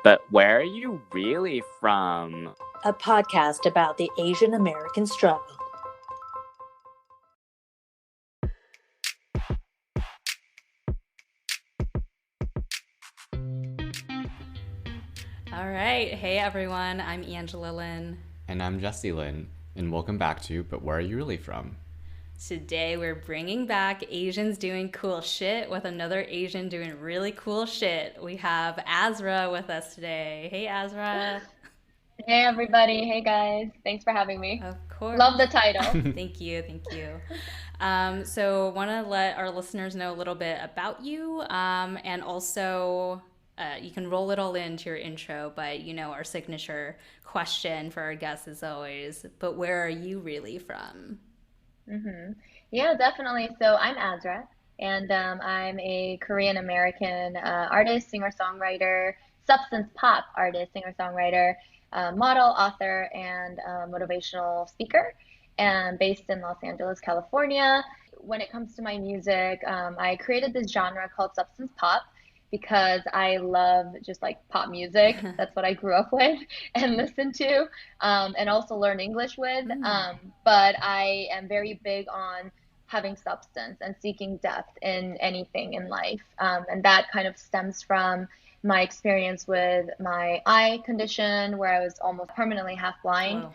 But where are you really from? A podcast about the Asian American struggle. All right. Hey, everyone. I'm Angela Lynn. And I'm Jesse Lynn. And welcome back to But Where Are You Really From? Today, we're bringing back Asians doing cool shit with another Asian doing really cool shit. We have AZRA with us today. Hey, AZRA. Hey everybody, hey guys, thanks for having me. Of course. Love the title. Thank you. So want to let our listeners know a little bit about you, and also you can roll it all into your intro, but you know our signature question for our guests is always, but where are you really from? Yeah, definitely. So I'm AZRA, and I'm a Korean American artist, singer-songwriter, substance pop artist, singer-songwriter, model, author, and motivational speaker, and based in Los Angeles, California. When it comes to my music, I created this genre called substance pop because I love just like pop music. That's what I grew up with and listened to, and also learn English with. But I am very big on having substance and seeking depth in anything in life. And that kind of stems from my experience with my eye condition where I was almost permanently half blind. Wow.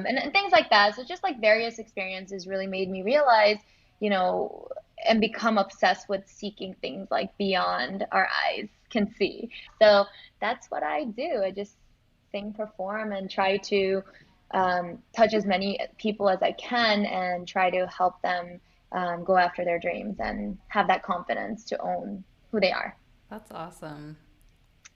And things like that. So just like various experiences really made me realize, you know, and become obsessed with seeking things like beyond our eyes can see. So that's what I do. I just sing, perform, and try to touch as many people as I can and try to help them go after their dreams and have that confidence to own who they are. That's awesome.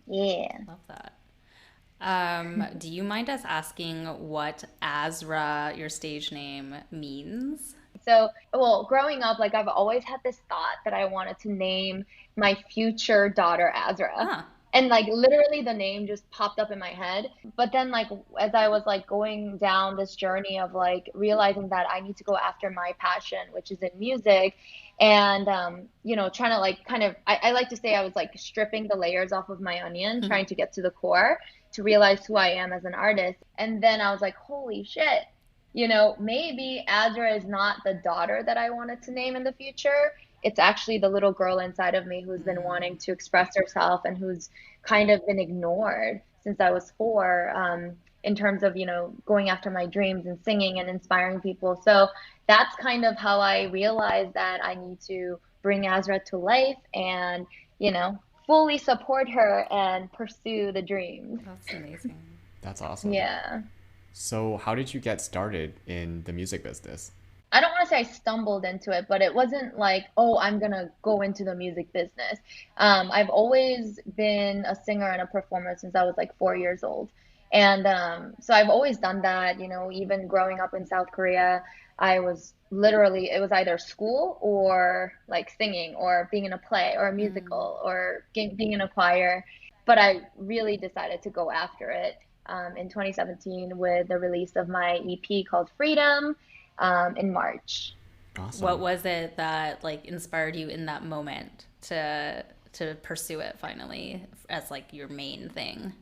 Yeah. Love that. Do you mind us asking what AZRA, your stage name, means? So, well, growing up, like I've always had this thought that I wanted to name my future daughter AZRA. Huh. And like literally the name just popped up in my head. But then like as I was like going down this journey of like realizing that I need to go after my passion, which is in music, and you know, trying to like kind of I like to say I was like stripping the layers off of my onion, trying to get to the core to realize who I am as an artist. And then I was like, holy shit, you know, maybe AZRA is not the daughter that I wanted to name in the future. It's actually the little girl inside of me who's been wanting to express herself and who's kind of been ignored since I was 4, in terms of, you know, going after my dreams and singing and inspiring people. So that's kind of how I realized that I need to bring AZRA to life and, you know, fully support her and pursue the dreams. That's amazing. That's awesome. Yeah. So how did you get started in the music business? I don't want to say I stumbled into it, but it wasn't like, oh, I'm gonna go into the music business. I've always been a singer and a performer since I was like 4 years old. And so I've always done that, you know, even growing up in South Korea, I was literally, it was either school or like singing or being in a play or a musical or being in a choir. But I really decided to go after it in 2017 with the release of my EP called Freedom in March. Awesome. What was it that like inspired you in that moment to pursue it finally as like your main thing?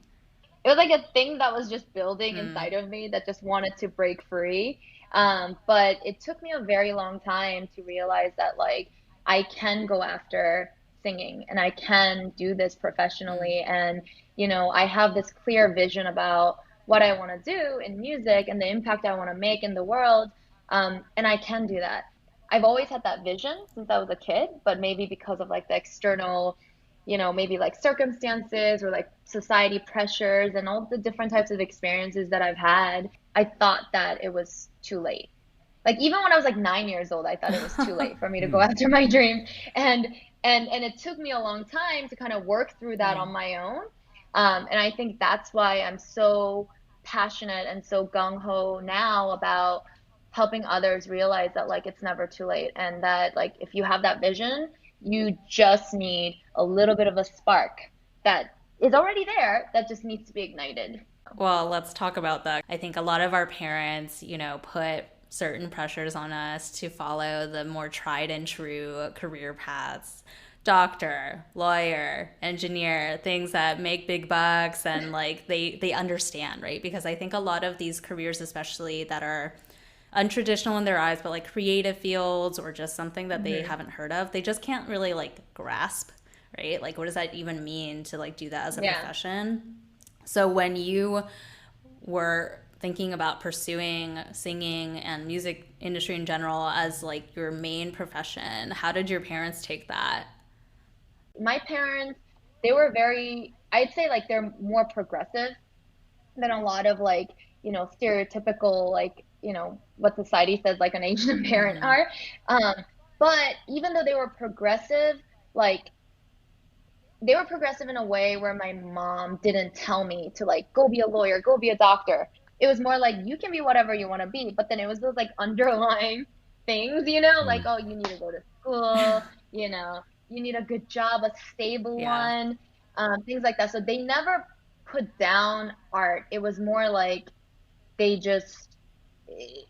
It was like a thing that was just building inside of me that just wanted to break free. But it took me a very long time to realize that like I can go after singing and I can do this professionally. And, you know, I have this clear vision about what I want to do in music and the impact I want to make in the world. And I can do that. I've always had that vision since I was a kid, but maybe because of like the external, you know, maybe like circumstances or like society pressures and all the different types of experiences that I've had, I thought that it was too late. Like even when I was like 9 years old, I thought it was too late for me to go after my dreams. And it took me a long time to kind of work through that on my own. And I think that's why I'm so passionate and so gung-ho now about helping others realize that like it's never too late and that like if you have that vision, you just need a little bit of a spark that is already there that just needs to be ignited. Well, let's talk about that. I think a lot of our parents, you know, put certain pressures on us to follow the more tried and true career paths doctor, lawyer, engineer, things that make big bucks, and like they understand, right? Because I think a lot of these careers, especially that are untraditional in their eyes, but like creative fields or just something that they haven't heard of, they just can't really like grasp, right? Like, what does that even mean to like do that as a profession? So when you were thinking about pursuing singing and music industry in general as like your main profession, how did your parents take that? My parents, they were very, I'd say like they're more progressive than a lot of like, stereotypical, like, what society says like an Asian parent are. But even though they were progressive, like they were progressive in a way where my mom didn't tell me to like go be a lawyer, go be a doctor. It was more like you can be whatever you want to be, but then it was those like underlying things, like, oh, you need to go to school, you need a good job, a stable one, things like that. So they never put down art. It was more like they just,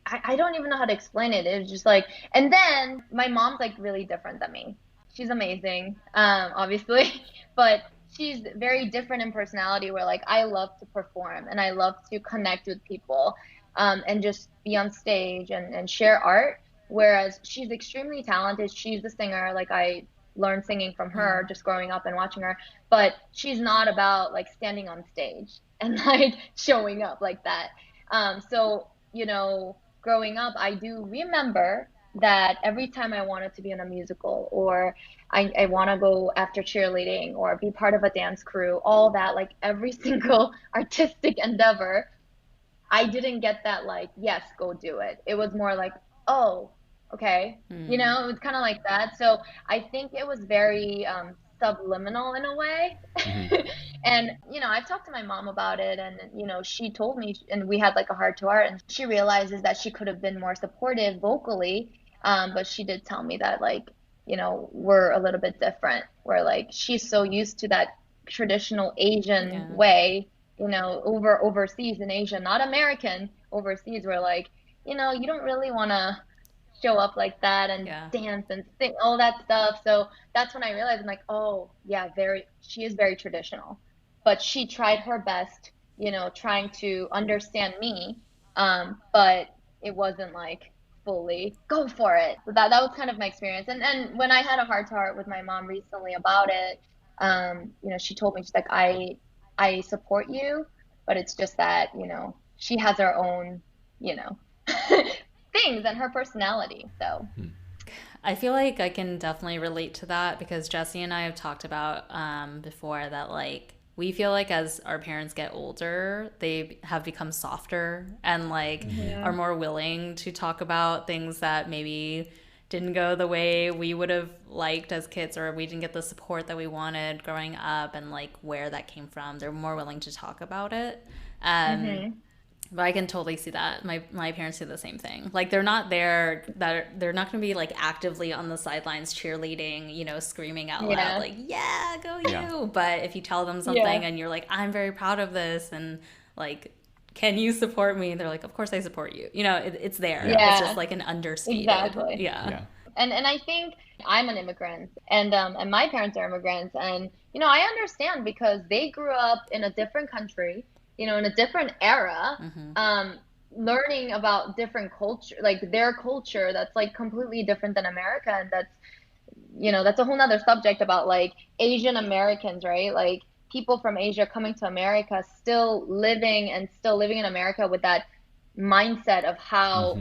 I don't even know how to explain it. It was just like, and then my mom's like really different than me. She's amazing, obviously, but she's very different in personality where like I love to perform and I love to connect with people and just be on stage and share art. Whereas she's extremely talented. She's a singer. Like I learned singing from her just growing up and watching her, but she's not about like standing on stage and like showing up like that. So, growing up, I do remember that every time I wanted to be in a musical or I want to go after cheerleading or be part of a dance crew, all that, like every single artistic endeavor, I didn't get that like, yes, go do it. It was more like, oh, okay. It was kind of like that. So I think it was very subliminal in a way. And, I've talked to my mom about it and, she told me, and we had like a heart to heart, and she realizes that she could have been more supportive vocally. But she did tell me that like, we're a little bit different. Where like she's so used to that traditional Asian way, overseas in Asia, not American, overseas, where like, you don't really want to show up like that and dance and sing, all that stuff. So that's when I realized I'm like, oh yeah, she is very traditional, but she tried her best, trying to understand me. But it wasn't like fully go for it. So that was kind of my experience. And when I had a heart to heart with my mom recently about it, she told me, she's like, I support you, but it's just that, she has her own, things and her personality. So I feel like I can definitely relate to that because Jesse and I have talked about before that like we feel like as our parents get older, they have become softer and like are more willing to talk about things that maybe didn't go the way we would have liked as kids, or we didn't get the support that we wanted growing up, and like where that came from. They're more willing to talk about it. But I can totally see that. My parents do the same thing. Like they're not there, that they're not going to be like actively on the sidelines cheerleading, screaming out loud like, yeah, go you. But if you tell them something and you're like, I'm very proud of this, and like, can you support me? They're like, of course I support you. It's there. It's just like an understated. Exactly. Yeah. And I think I'm an immigrant and my parents are immigrants, and I understand because they grew up in a different country, in a different era, learning about different culture, like their culture that's like completely different than America. And that's a whole nother subject about like Asian Americans, right? Like people from Asia coming to America, still living in America with that mindset of how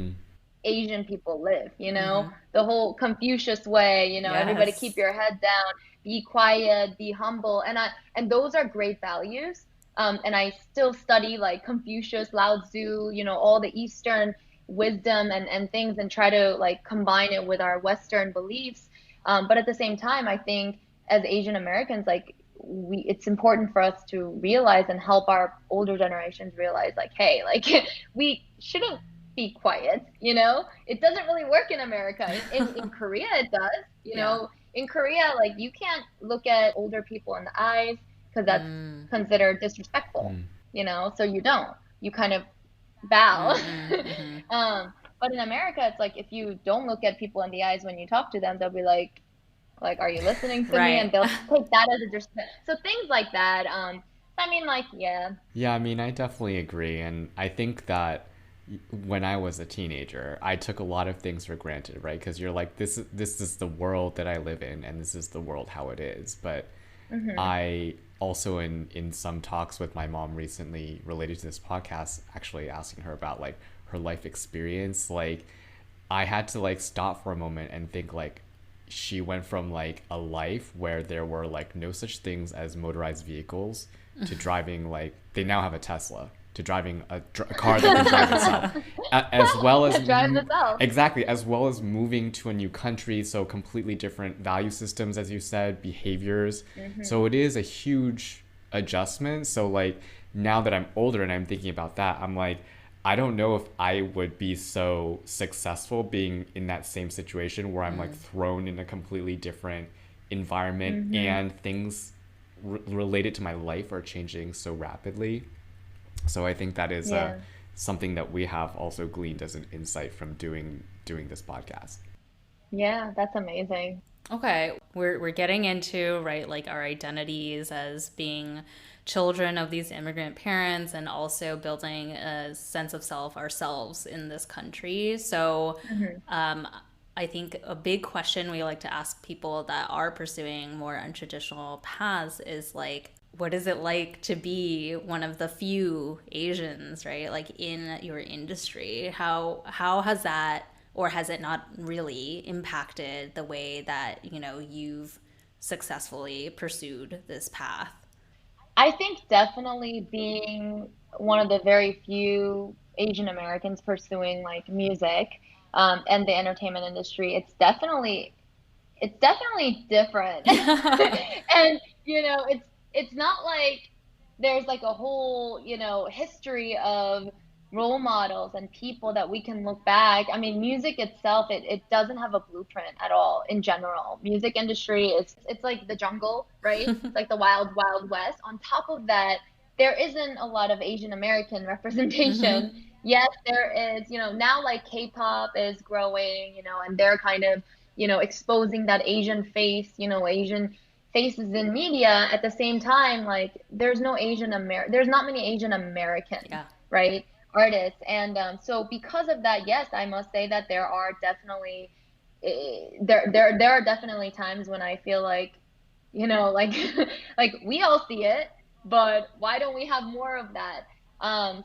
Asian people live, the whole Confucius way, everybody keep your head down, be quiet, be humble. And those are great values. And I still study like Confucius, Lao Tzu, all the Eastern wisdom and things, and try to like combine it with our Western beliefs. But at the same time, I think as Asian Americans, like it's important for us to realize and help our older generations realize like, hey, like we shouldn't be quiet, it doesn't really work in America. In Korea, it does, in Korea, like you can't look at older people in the eyes, because that's considered disrespectful, so you kind of bow. But in America, it's like if you don't look at people in the eyes when you talk to them, they'll be like, Like, are you listening to me? Right. And they'll take that as a disrespect. So things like that. I mean, like, yeah. Yeah, I mean, I definitely agree. And I think that when I was a teenager, I took a lot of things for granted, right? Because you're like, this is the world that I live in, and this is the world how it is. But I also, in some talks with my mom recently related to this podcast, actually asking her about like her life experience, like I had to like stop for a moment and think like she went from like a life where there were like no such things as motorized vehicles to driving, like they now have a Tesla, to driving a car that can drive itself, as well as Drive itself. exactly, as well as moving to a new country, so completely different value systems, as you said, behaviors. So it is a huge adjustment. So like now that I'm older and I'm thinking about that, I'm like, I don't know if I would be so successful being in that same situation where I'm like thrown in a completely different environment and things related to my life are changing so rapidly. So I think that is something that we have also gleaned as an insight from doing this podcast. Yeah, that's amazing. Okay, we're getting into, right, like our identities as being children of these immigrant parents and also building a sense of self ourselves in this country. So I think a big question we like to ask people that are pursuing more untraditional paths is like, what is it like to be one of the few Asians, right? Like in your industry, how has that, or has it not really impacted the way that, you know, you've successfully pursued this path? I think definitely being one of the very few Asian Americans pursuing like music and the entertainment industry, it's definitely different. And it's not like there's like a whole, history of role models and people that we can look back. I mean, music itself, it doesn't have a blueprint at all in general. Music industry, it's like the jungle, right? It's like the wild, wild west. On top of that, there isn't a lot of Asian American representation. Yes, there is, now like K-pop is growing, and they're kind of, exposing that Asian face, Asian faces in media. At the same time, like there's not many Asian American, right, artists. And so because of that, yes, I must say that there are definitely there are definitely times when I feel like, like like we all see it, but why don't we have more of that?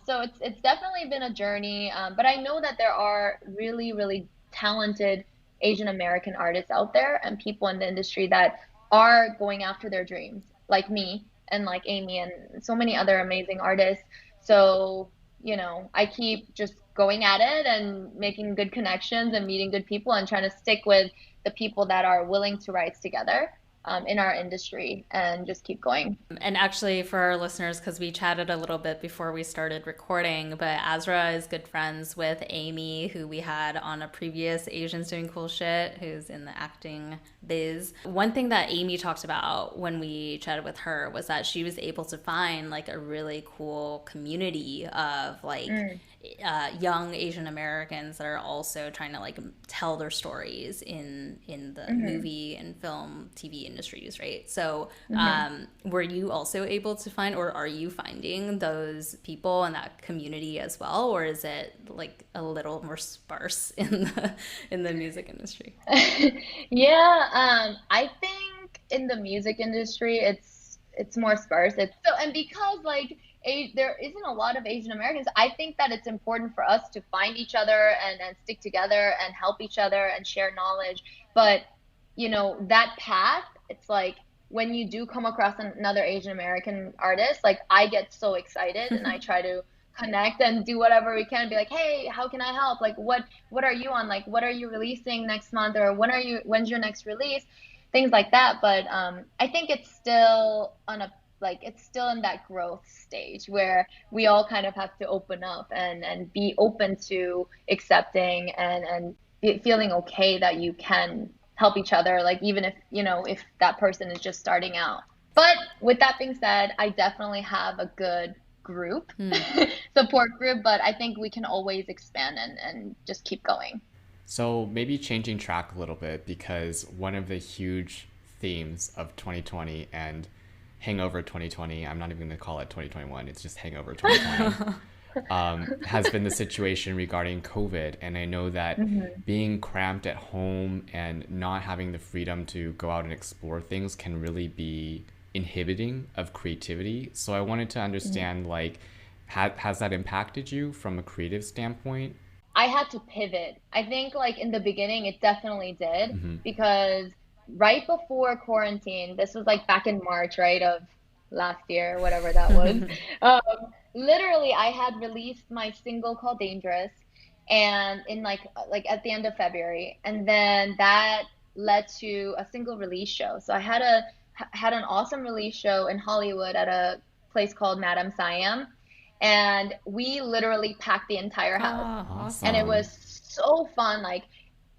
So it's definitely been a journey, but I know that there are really, really talented Asian American artists out there and people in the industry that are going after their dreams, like me and like Amy and so many other amazing artists. So, I keep just going at it and making good connections and meeting good people and trying to stick with the people that are willing to rise together in our industry and just keep going. And actually, for our listeners, because we chatted a little bit before we started recording, but AZRA is good friends with Amy, who we had on a previous Asians Doing Cool Shit, who's in the acting biz. One thing that Amy talked about when we chatted with her was that she was able to find like a really cool community of like young Asian Americans that are also trying to like tell their stories in the movie and film, TV industries, right? So were you also able to find, or are you finding those people in that community as well, or is it like a little more sparse in the music industry? Yeah, I think in the music industry it's more sparse. And because like there isn't a lot of Asian Americans, I think that it's important for us to find each other and stick together and help each other and share knowledge. But that path, it's like when you do come across another Asian American artist, like I get so excited and I try to connect and do whatever we can, be like, hey, how can I help? Like what are you on? Like what are you releasing next month, or when's your next release? Things like that. But I think it's still it's still in that growth stage where we all kind of have to open up and be open to accepting and feeling okay that you can help each other, like even if that person is just starting out. But with that being said, I definitely have a good group, support group, but I think we can always expand and just keep going. So maybe changing track a little bit, because one of the huge themes of 2020 and Hangover 2020, I'm not even going to call it 2021, it's just Hangover 2020, has been the situation regarding COVID. And I know that being cramped at home and not having the freedom to go out and explore things can really be inhibiting of creativity. So I wanted to understand, like, has that impacted you from a creative standpoint? I had to pivot. I think like in the beginning, it definitely did because right before quarantine, this was like back in March, right, of last year, whatever that was. Literally, I had released my single called Dangerous, and in like at the end of February, and then that led to a single release show. So I had an awesome release show in Hollywood at a place called Madame Siam, and we literally packed the entire house. Awesome. And it was so fun. Like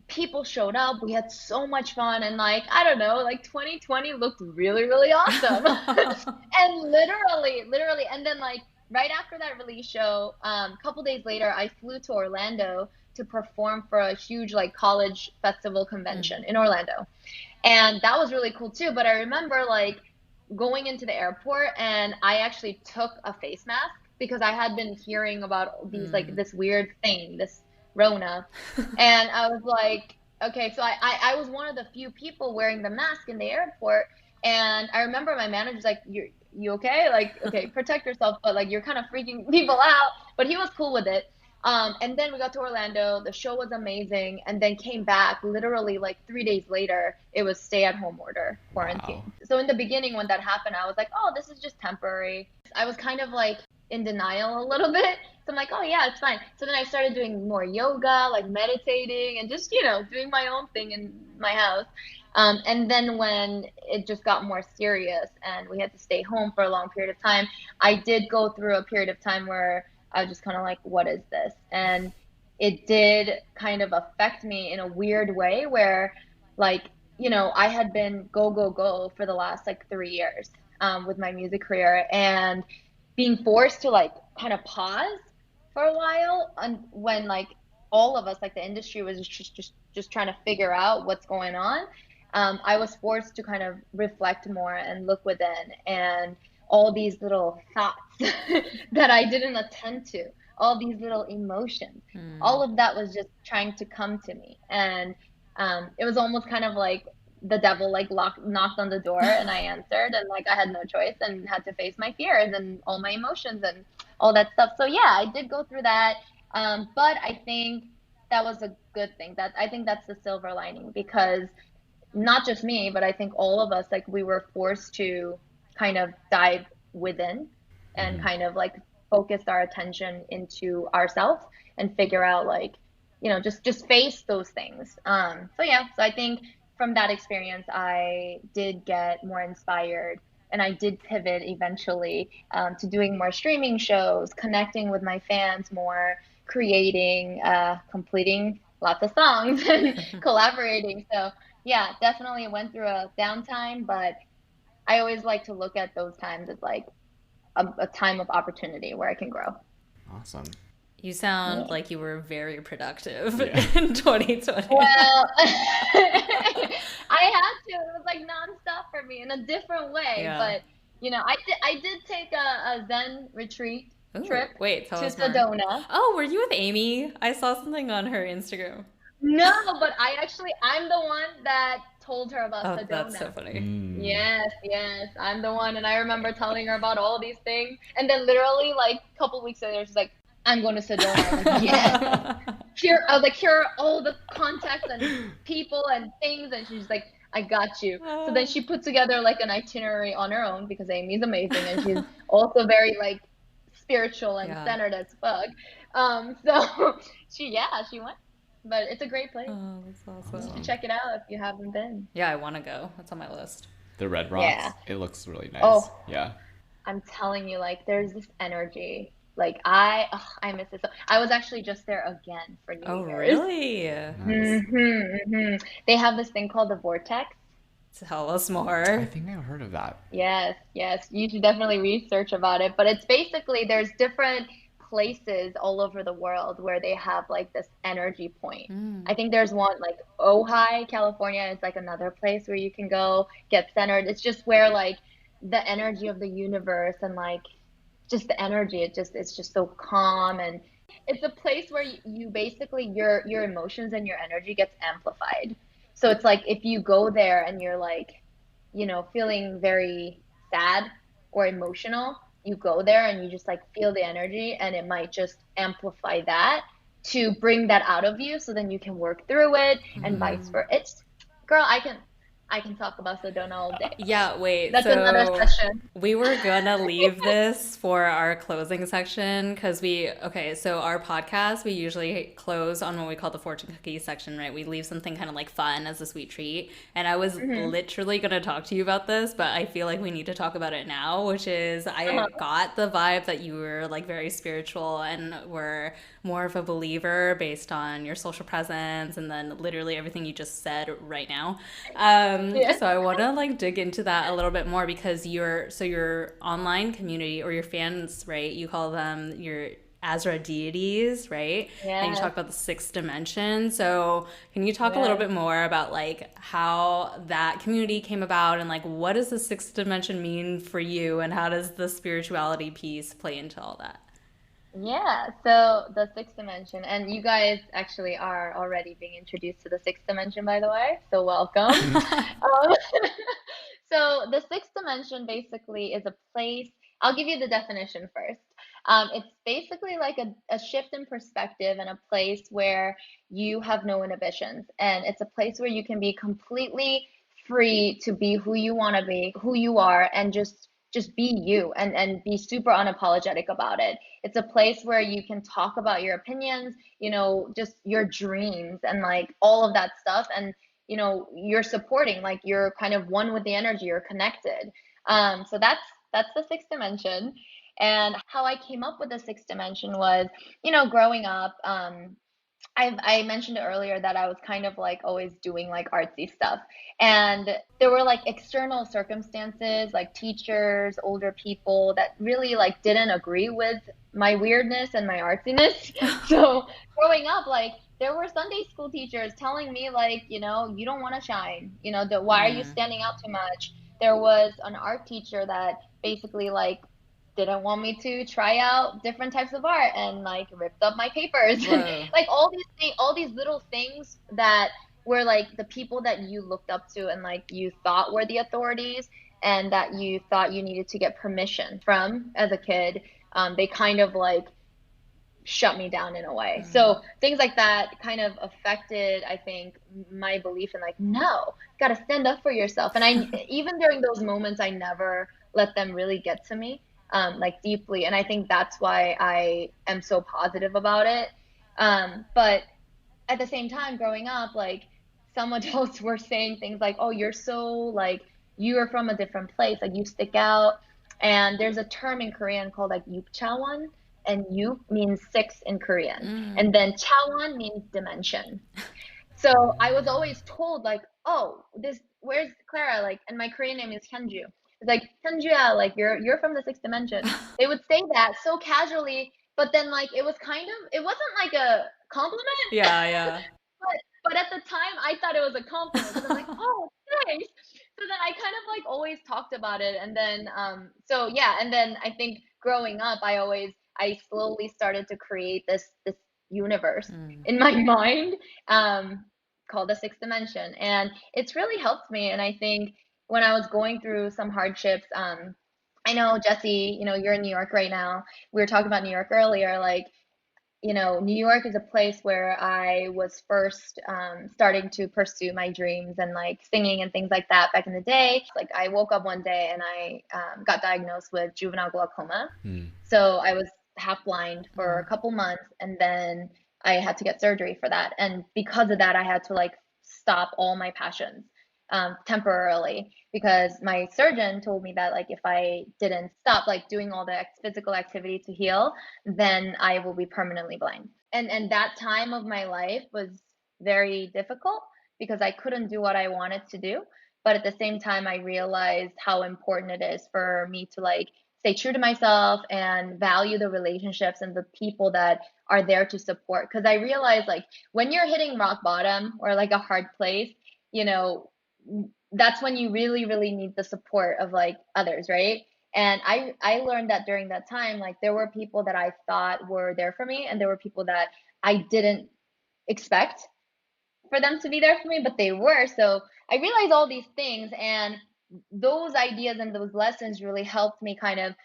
people showed up, we had so much fun, and like I don't know, like 2020 looked really, really awesome. And literally, and then like right after that release show, a couple days later, I flew to Orlando to perform for a huge like college festival convention in Orlando, and that was really cool too. But I remember like going into the airport, and I actually took a face mask because I had been hearing about these like this weird thing, this Rona, and I was like, okay, so I was one of the few people wearing the mask in the airport, and I remember my manager's like, you okay? Like, okay, protect yourself, but like you're kind of freaking people out. But he was cool with it. And then we got to Orlando. The show was amazing, and then came back literally like 3 days later. It was stay-at-home order, quarantine. Wow. So in the beginning, when that happened, I was like, oh, this is just temporary. I was kind of like in denial a little bit. So I'm like, oh yeah, it's fine. So then I started doing more yoga, like meditating, and just, doing my own thing in my house. And then when it just got more serious and we had to stay home for a long period of time, I did go through a period of time where I was just kind of like, what is this? And it did kind of affect me in a weird way where like, I had been go for the last like 3 years with my music career, and being forced to like kind of pause for a while, and when like all of us, like the industry was just trying to figure out what's going on, I was forced to kind of reflect more and look within, and all these little thoughts that I didn't attend to, all these little emotions, all of that was just trying to come to me. And it was almost kind of like the devil like knocked on the door, and I answered, and like I had no choice and had to face my fears and all my emotions and all that stuff. So yeah, I did go through that. But I think that was a good thing. That I think that's the silver lining, because not just me, but I think all of us, like we were forced to kind of dive within and kind of like focus our attention into ourselves and figure out like, just face those things. So yeah, so I think from that experience, I did get more inspired, and I did pivot eventually to doing more streaming shows, connecting with my fans more, creating, completing lots of songs and collaborating. So yeah, definitely went through a downtime, but I always like to look at those times as like a time of opportunity where I can grow. Awesome. You sound like you were very productive in 2020. Well, I had to. It was like nonstop for me in a different way. Yeah. But, I did take a Zen retreat trip to Sedona. Oh, were you with Amy? I saw something on her Instagram. No, but I'm the one that told her about Sedona. That's so funny. Yes, I'm the one. And I remember telling her about all these things. And then literally like a couple weeks later, she's like, I'm going to Sedona. I'm like, yeah. Here are all the contacts and people and things. And she's like, I got you. So then she put together like an itinerary on her own, because Amy's amazing. And she's also very like spiritual and centered as fuck. So she went. But it's a great place. Oh, that's awesome. You should check it out if you haven't been. Yeah, I want to go. That's on my list. The Red Rocks. Yeah. It looks really nice. Oh, yeah. I'm telling you, like, there's this energy. Like, I miss it. So I was actually just there again for New Year's. Oh, really? Nice. They have this thing called the Vortex. Tell us more. I think I've heard of that. Yes. You should definitely research about it. But it's basically, there's different places all over the world where they have like this energy point. I think there's one like Ojai, California is like another place where you can go get centered. It's just where like the energy of the universe and like just the energy, it's just so calm, and it's a place where you basically your emotions and your energy gets amplified. So it's like if you go there and you're like, you know, feeling very sad or emotional, you go there and you just like feel the energy, and it might just amplify that to bring that out of you, so then you can work through it and vice versa. It's, girl, I can talk about Sedona all day. Yeah, wait. That's another So session. we were gonna leave this for our closing section because so our podcast, we usually close on what we call the fortune cookie section, right? We leave something kind of like fun as a sweet treat. And I was literally gonna talk to you about this, but I feel like we need to talk about it now, which is I got the vibe that you were like very spiritual and were more of a believer based on your social presence and then literally everything you just said right now. So I want to like dig into that a little bit more because your online community or your fans, right? You call them your AZRA deities, right? Yeah. And you talk about the sixth dimension. So can you talk a little bit more about like how that community came about and like what does the sixth dimension mean for you and how does the spirituality piece play into all that? Yeah, so the sixth dimension, and you guys actually are already being introduced to the sixth dimension, by the way, so welcome. So the sixth dimension basically is a place, I'll give you the definition first. It's basically like a shift in perspective and a place where you have no inhibitions, and it's a place where you can be completely free to be who you want to be, who you are, and just be you and be super unapologetic about it. It's a place where you can talk about your opinions, you know, just your dreams and like all of that stuff. And, you know, you're supporting, like you're kind of one with the energy, you're connected. So that's the sixth dimension. And how I came up with the sixth dimension was, you know, growing up, I mentioned earlier that I was kind of like always doing like artsy stuff. And there were like external circumstances, like teachers, older people that really like didn't agree with my weirdness and my artsiness. So growing up, like there were Sunday school teachers telling me like, you know, you don't want to shine, you know, why are you standing out too much? There was an art teacher that basically like didn't want me to try out different types of art and like ripped up my papers. Like all these things, all these little things that were like the people that you looked up to and like you thought were the authorities and that you thought you needed to get permission from as a kid, they kind of like shut me down in a way. So things like that kind of affected, I think, my belief in like, no, got to stand up for yourself. And I, even during those moments, I never let them really get to me, like deeply. And I think that's why I am so positive about it. But at the same time, growing up, like some adults were saying things like, oh, you're so like, you are from a different place, like you stick out. And there's a term in Korean called like yukchawan, and yuk means six in Korean. And then chawan means dimension. So I was always told like, oh, where's Clara? Like, and my Korean name is Hyunju. It's like, Hyunjuya, like you're from the sixth dimension. They would say that so casually, but then like it wasn't like a compliment. Yeah. But at the time I thought it was a compliment. So I'm like, oh, thanks. So then I kind of like always talked about it. And then so yeah, and then I think growing up I slowly started to create this universe in my mind, called the sixth dimension. And it's really helped me. And I think when I was going through some hardships, I know, Jesse, you know, you're in New York right now. We were talking about New York earlier. Like, you know, New York is a place where I was first starting to pursue my dreams and like singing and things like that back in the day. Like I woke up one day and I got diagnosed with juvenile glaucoma. So I was half blind for a couple months, and then I had to get surgery for that. And because of that, I had to like stop all my passions temporarily, because my surgeon told me that like if I didn't stop like doing all the physical activity to heal, then I will be permanently blind. And that time of my life was very difficult because I couldn't do what I wanted to do. But at the same time, I realized how important it is for me to like stay true to myself and value the relationships and the people that are there to support. Because I realize like when you're hitting rock bottom or like a hard place, you know, that's when you really, really need the support of like others, right? And I learned that during that time, like there were people that I thought were there for me, and there were people that I didn't expect for them to be there for me, but they were. So I realized all these things, and those ideas and those lessons really helped me kind of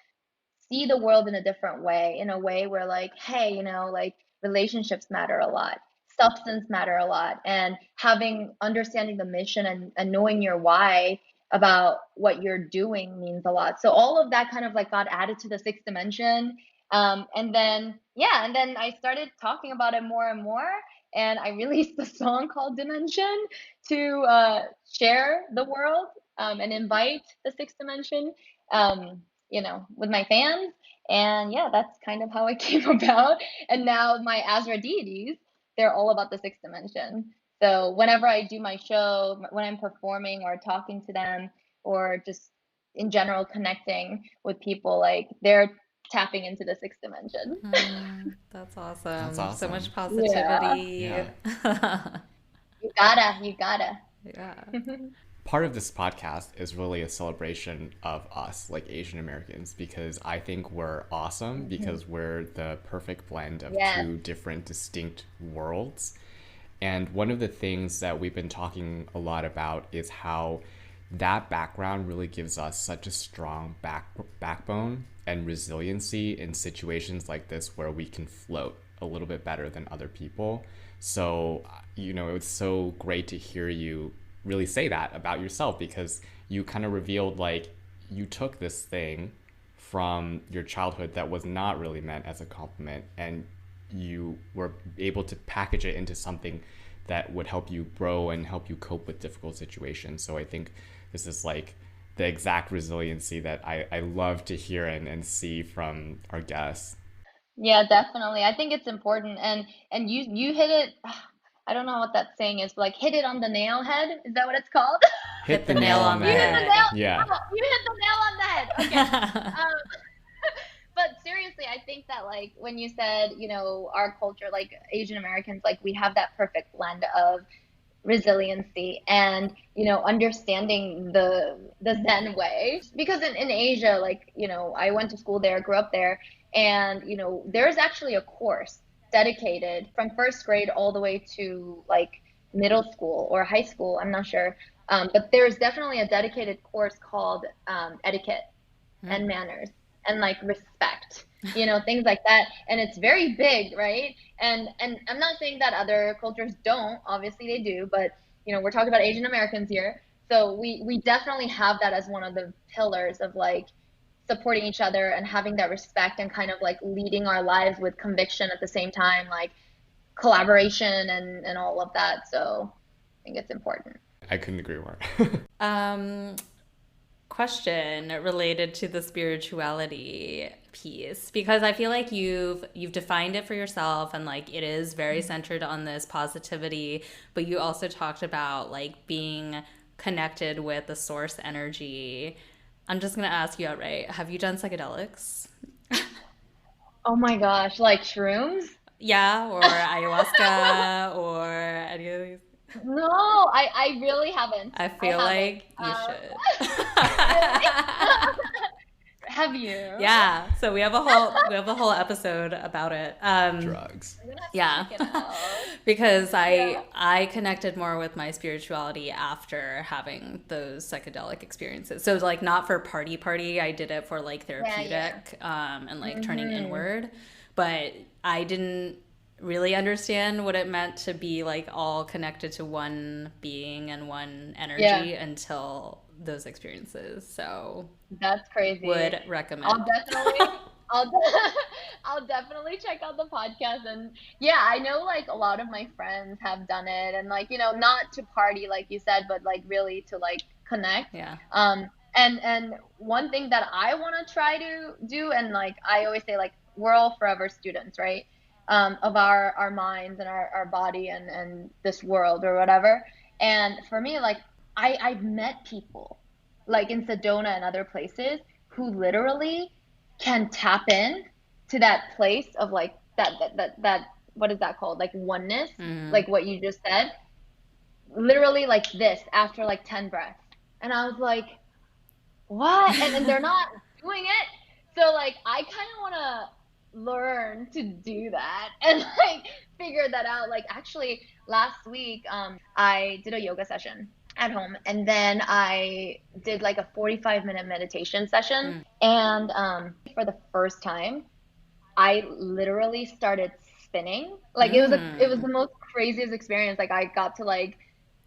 see the world in a different way, in a way where like, hey, you know, like relationships matter a lot, substance matter a lot, and having understanding the mission and knowing your why about what you're doing means a lot. So all of that kind of like got added to the sixth dimension. And then yeah, and then I started talking about it more and more, and I released a song called Dimension to share the world, and invite the sixth dimension, you know, with my fans. And yeah, that's kind of how it came about. And now my AZRA deities, they're all about the sixth dimension. So whenever I do my show, when I'm performing or talking to them, or just in general connecting with people, like they're tapping into the sixth dimension. That's awesome. That's So awesome. much positivity. Yeah. You gotta. Yeah. Part of this podcast is really a celebration of us, like Asian Americans, because I think we're awesome because we're the perfect blend of two different distinct worlds. And one of the things that we've been talking a lot about is how that background really gives us such a strong backbone and resiliency in situations like this where we can float a little bit better than other people. So, you know, it was so great to hear you really say that about yourself, because you kind of revealed like you took this thing from your childhood that was not really meant as a compliment, and you were able to package it into something that would help you grow and help you cope with difficult situations. So I think this is like the exact resiliency that I love to hear and see from our guests. Yeah, definitely. I think it's important, and you hit it. I don't know what that saying is, but like hit it on the nail head. Is that what it's called? Hit the nail on the You hit the head. nail. Yeah. Oh, you hit the nail on the head. Okay. But seriously, I think that like when you said, you know, our culture, like Asian Americans, like we have that perfect blend of resiliency and, you know, understanding the Zen way. Because in Asia, like, you know, I went to school there, grew up there, and, you know, there's actually a course dedicated from first grade all the way to like middle school or high school, I'm not sure. But there's definitely a dedicated course called etiquette and manners and like respect, you know, things like that. And it's very big, right? And I'm not saying that other cultures don't, obviously they do, but you know, we're talking about Asian Americans here. So we definitely have that as one of the pillars of like supporting each other and having that respect and kind of like leading our lives with conviction at the same time, like collaboration and all of that. So I think it's important. I couldn't agree more. Question related to the spirituality piece, because I feel like you've defined it for yourself, and like it is very centered on this positivity, but you also talked about like being connected with the source energy. I'm just gonna ask you outright, have you done psychedelics? Oh my gosh, like shrooms? Yeah, or ayahuasca or any of these? No, I really haven't. I feel like you should. Have you? Yeah, so we have a whole episode about it. Drugs. Yeah, because I connected more with my spirituality after having those psychedelic experiences. So like not for party, I did it for like therapeutic, and like turning inward, but I didn't really understand what it meant to be like all connected to one being and one energy until those experiences. So that's crazy. Would recommend. I'll definitely check out the podcast. And yeah, I know like a lot of my friends have done it, and like, you know, not to party like you said, but like really to like connect. Yeah. And one thing that I want to try to do, and like I always say, like we're all forever students, right? Of our minds and our body and this world or whatever. And for me, like I've met people like in Sedona and other places who literally can tap in to that place of like that what is that called? Like oneness, like what you just said. Literally like this after like 10 breaths. And I was like, what? And then they're not doing it. So like I kind of want to learn to do that and like figure that out. Like actually last week I did a yoga session at home, and then I did like a 45-minute meditation session. And for the first time I literally started spinning. Like it was the most craziest experience. Like I got to like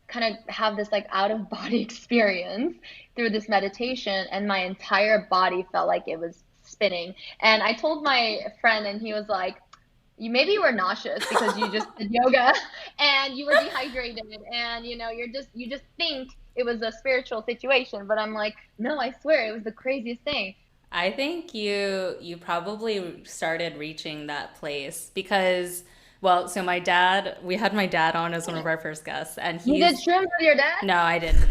kind of have this like out of body experience through this meditation, and my entire body felt like it was spinning. And I told my friend, and he was like, you maybe you were nauseous because you just did yoga and you were dehydrated, and you know you just think it was a spiritual situation. But I'm like, no, I swear it was the craziest thing. I think you probably started reaching that place because, well, so we had my dad on as one of our first guests, and You did shrooms with your dad? No, I didn't.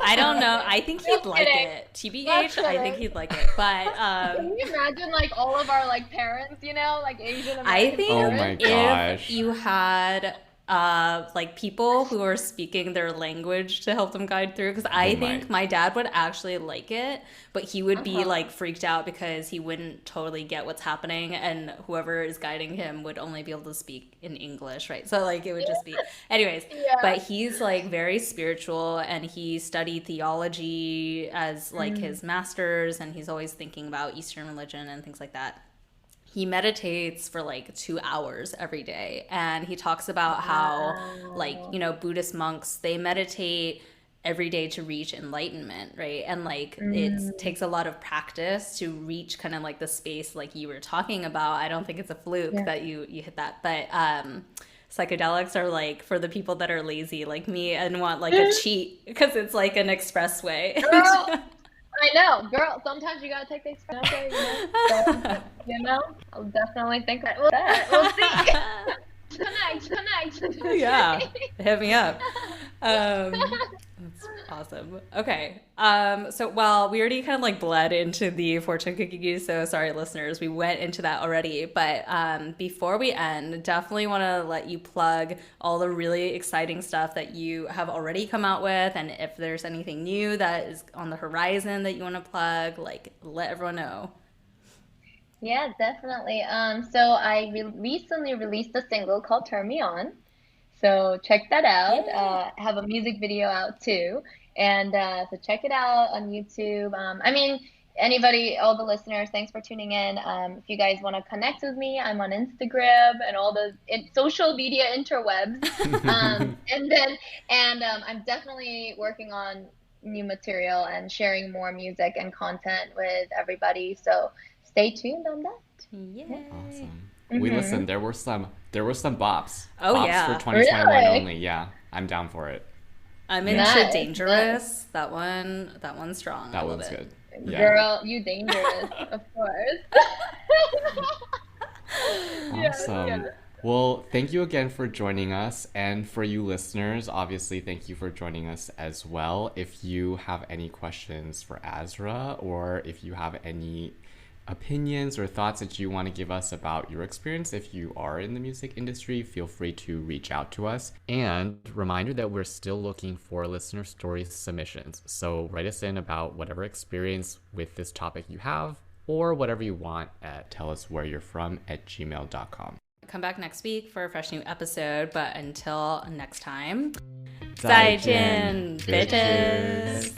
I don't know. I think he'd like it. TBH, I think he'd like it. But can you imagine like all of our like parents, you know, like Asian American I think Oh my gosh. if you had like people who are speaking their language to help them guide through, because I think might. my dad would actually like it, but he would be like freaked out because he wouldn't totally get what's happening, and whoever is guiding him would only be able to speak in English, right? So like it would just be anyways. But he's like very spiritual, and he studied theology as like his master's, and he's always thinking about Eastern religion and things like that. He meditates for like 2 hours every day, and he talks about how like, you know, Buddhist monks, they meditate every day to reach enlightenment, right? And like it takes a lot of practice to reach kind of like the space like you were talking about. I don't think it's a fluke that you hit that, but psychedelics are like for the people that are lazy like me and want like a cheat, because it's like an expressway. Girl, I know, girl. Sometimes you gotta take the expressway, you know. I'll definitely think about that. We'll see. Connect. Yeah, hit me up. That's awesome. Okay. So, well, we already kind of like bled into the fortune cookie, so sorry, listeners, we went into that already. But before we end, definitely want to let you plug all the really exciting stuff that you have already come out with, and if there's anything new that is on the horizon that you want to plug, like let everyone know. Yeah, definitely. So I recently released a single called "Turn Me On." So check that out. Have a music video out too. And so check it out on YouTube. I mean, anybody, all the listeners, thanks for tuning in. If you guys want to connect with me, I'm on Instagram and all the social media interwebs. I'm definitely working on new material and sharing more music and content with everybody. So stay tuned on that. Yay. Awesome. We listened. There were some bops. Oh, bops yeah. for 2021 Really? only. Yeah, I'm down for it. I'm into Nice, Dangerous. That one's strong. I That love one's it. good. Yeah. Girl, you dangerous, of course. Awesome. Yeah. Well, thank you again for joining us. And for you listeners, obviously, thank you for joining us as well. If you have any questions for AZRA, or if you have any opinions or thoughts that you want to give us about your experience, if you are in the music industry, feel free to reach out to us. And reminder that we're still looking for listener story submissions. So write us in about whatever experience with this topic you have, or whatever you want at telluswhereyou'refrom@gmail.com. Come back next week for a fresh new episode, but until next time, 再见 bitches.